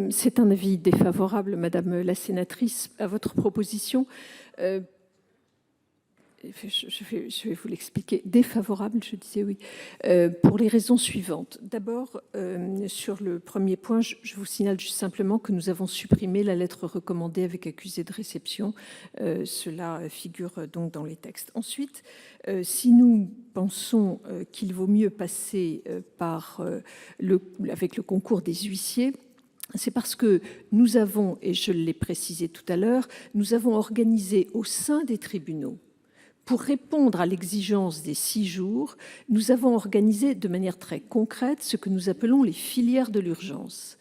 C'est un avis défavorable, Madame la sénatrice, à votre proposition. Je vais vous l'expliquer. Défavorable, je disais oui, pour les raisons suivantes. D'abord, sur le premier point, je vous signale juste simplement que nous avons supprimé la lettre recommandée avec accusé de réception. Cela figure donc dans les textes. Ensuite, si nous pensons qu'il vaut mieux passer avec le concours des huissiers, c'est parce que nous avons, et je l'ai précisé tout à l'heure, nous avons organisé au sein des tribunaux, pour répondre à l'exigence des 6 jours, nous avons organisé de manière très concrète ce que nous appelons les filières de l'urgence.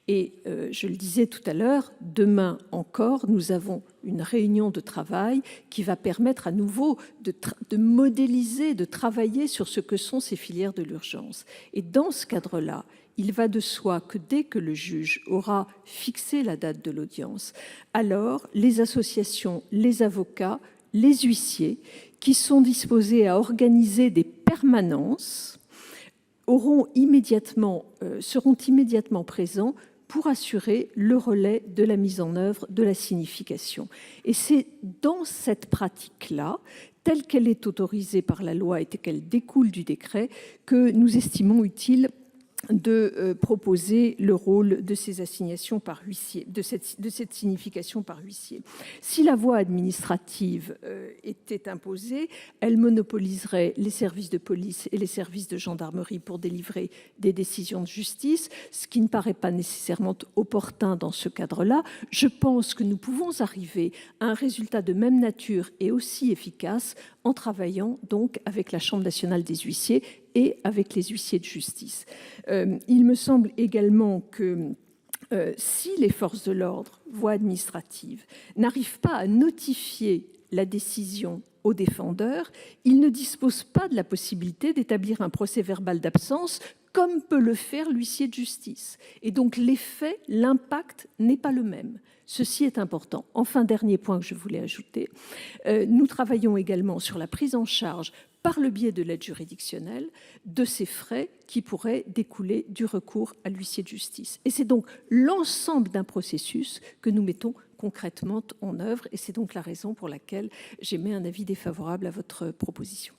Et je le disais tout à l'heure, demain encore, nous avons une réunion de travail qui va permettre à nouveau de modéliser, de travailler sur ce que sont ces filières de l'urgence. Et dans ce cadre-là, il va de soi que dès que le juge aura fixé la date de l'audience, alors les associations, les avocats, les huissiers qui sont disposés à organiser des permanences seront immédiatement présents pour assurer le relais de la mise en œuvre de la signification. Et c'est dans cette pratique-là, telle qu'elle est autorisée par la loi et telle qu'elle découle du décret, que nous estimons utile de proposer le rôle de ces assignations par huissier, de cette signification par huissier. Si la voie administrative était imposée, elle monopoliserait les services de police et les services de gendarmerie pour délivrer des décisions de justice, ce qui ne paraît pas nécessairement opportun dans ce cadre-là. Je pense que nous pouvons arriver à un résultat de même nature et aussi efficace en travaillant donc avec la Chambre nationale des huissiers et avec les huissiers de justice. Il me semble également que si les forces de l'ordre, voie administrative, n'arrivent pas à notifier la décision au défendeur, ils ne disposent pas de la possibilité d'établir un procès-verbal d'absence comme peut le faire l'huissier de justice. Et donc l'effet, l'impact n'est pas le même. Ceci est important. Enfin, dernier point que je voulais ajouter, nous travaillons également sur la prise en charge par le biais de l'aide juridictionnelle, de ces frais qui pourraient découler du recours à l'huissier de justice. Et c'est donc l'ensemble d'un processus que nous mettons concrètement en œuvre, et c'est donc la raison pour laquelle j'émets un avis défavorable à votre proposition.